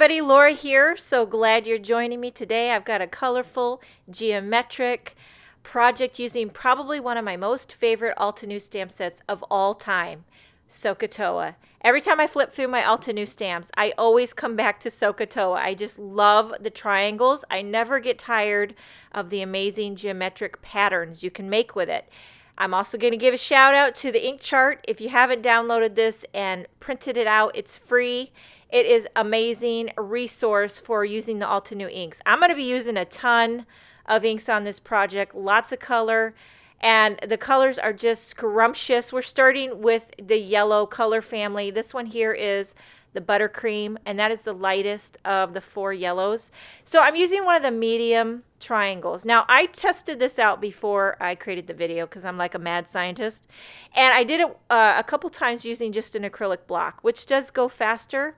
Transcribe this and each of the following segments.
everybody, Laura here. So glad you're joining me today. I've got a colorful geometric project using probably one of my most favorite Altenew stamp sets of all time, Sohcahtoa. Every time I flip through my Altenew stamps, I always come back to Sohcahtoa. I just love the triangles. I never get tired of the amazing geometric patterns you can make with it. I'm also going to give a shout out to the ink chart. If you haven't downloaded this and printed it out, it's free. It is amazing resource for using the Altenew inks. I'm going to be using a ton of inks on this project, lots of color, and the colors are just scrumptious. We're starting with the yellow color family. This one here is the buttercream, and that is the lightest of the 4 yellows. So I'm using one of the medium triangles. Now, I tested this out before I created the video because I'm like a mad scientist, and I did it a couple times using just an acrylic block, which does go faster.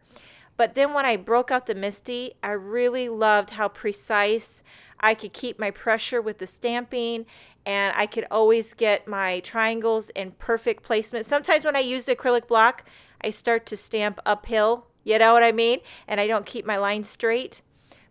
But then when I broke out the Misty, I really loved how precise I could keep my pressure with the stamping, and I could always get my triangles in perfect placement. Sometimes when I use the acrylic block, I start to stamp uphill, you know what I mean? And I don't keep my lines straight.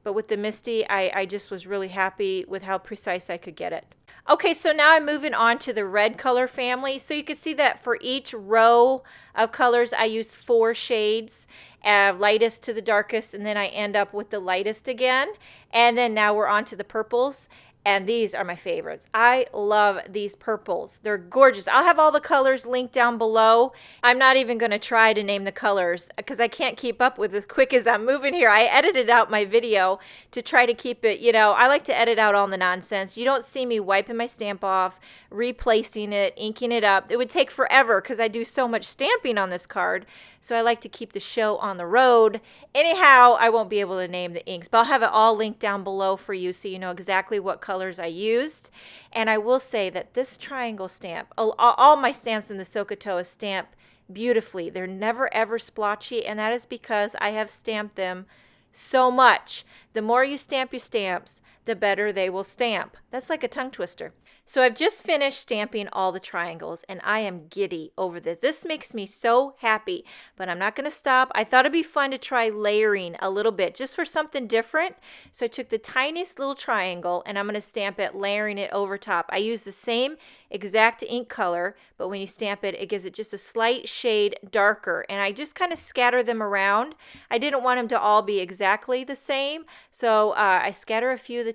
But with the Misty, I just was really happy with how precise I could get it. Okay, so now I'm moving on to the red color family. So you can see that for each row of colors, I use 4 shades, lightest to the darkest, and then I end up with the lightest again. And then now we're on to the purples. And these are my favorites. I love these purples. They're gorgeous. I'll have all the colors linked down below. I'm not even going to try to name the colors because I can't keep up with as quick as I'm moving here. I edited out my video to try to keep it, you know, I like to edit out all the nonsense. You don't see me wiping my stamp off, replacing it, inking it up. It would take forever because I do so much stamping on this card. So I like to keep the show on the road. Anyhow, I won't be able to name the inks, but I'll have it all linked down below for you so you know exactly what colors I used. And I will say that this triangle stamp, all my stamps in the Sohcahtoa stamp beautifully. They're never ever splotchy, and that is because I have stamped them so much. The more you stamp your stamps, the better they will stamp. That's like a tongue twister. So I've just finished stamping all the triangles, and I am giddy over this. This makes me so happy, but I'm not going to stop. I thought it'd be fun to try layering a little bit just for something different. So I took the tiniest little triangle, and I'm going to stamp it, layering it over top. I use the same exact ink color, but when you stamp it, it gives it just a slight shade darker, and I just kind of scatter them around. I didn't want them to all be exactly the same, so I scatter a few of the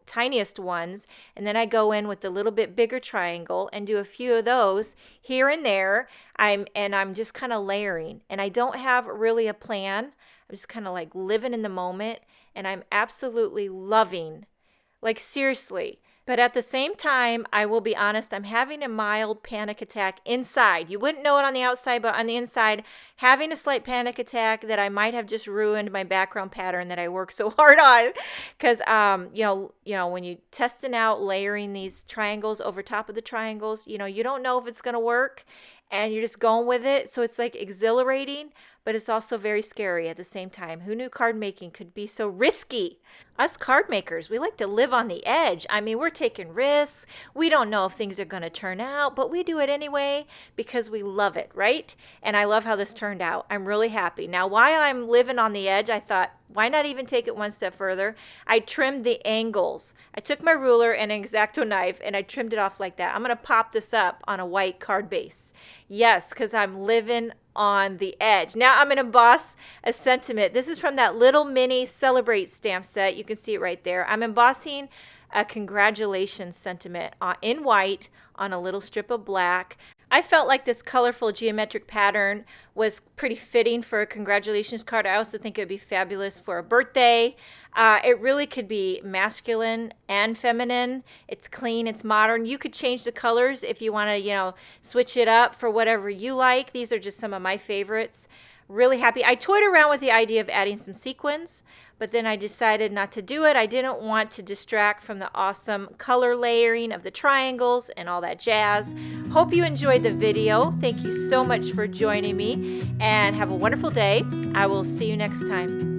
tiniest ones, and then I go in with the little bit bigger triangle and do a few of those here and there. I'm just kind of layering, and I don't have really a plan. I'm just kind of like living in the moment, and I'm absolutely loving, like seriously. But at the same time, I will be honest, I'm having a mild panic attack inside. You wouldn't know it on the outside, but on the inside, having a slight panic attack that I might have just ruined my background pattern that I worked so hard on. Because, you know, when you're testing out layering these triangles over top of the triangles, you know, you don't know if it's going to work, and you're just going with it. So it's like exhilarating, but it's also very scary at the same time. Who knew card making could be so risky? Us card makers, we like to live on the edge. I mean, we're taking risks. We don't know if things are going to turn out, but we do it anyway because we love it, right? And I love how this turned out. I'm really happy. Now, while I'm living on the edge, I thought, why not even take it one step further? I trimmed the angles. I took my ruler and an X-Acto knife, and I trimmed it off like that. I'm going to pop this up on a white card base. Yes, because I'm living on the edge. Now I'm going to emboss a sentiment. This is from that little mini Celebrate stamp set. You can see it right there. I'm embossing a congratulations sentiment in white on a little strip of black. I felt like this colorful geometric pattern was pretty fitting for a congratulations card. I also think it would be fabulous for a birthday. It really could be masculine and feminine. It's clean, it's modern. You could change the colors if you want to, you know, switch it up for whatever you like. These are just some of my favorites. Really happy. I toyed around with the idea of adding some sequins, but then I decided not to do it. I didn't want to distract from the awesome color layering of the triangles and all that jazz. Hope you enjoyed the video. Thank you so much for joining me, and have a wonderful day. I will see you next time.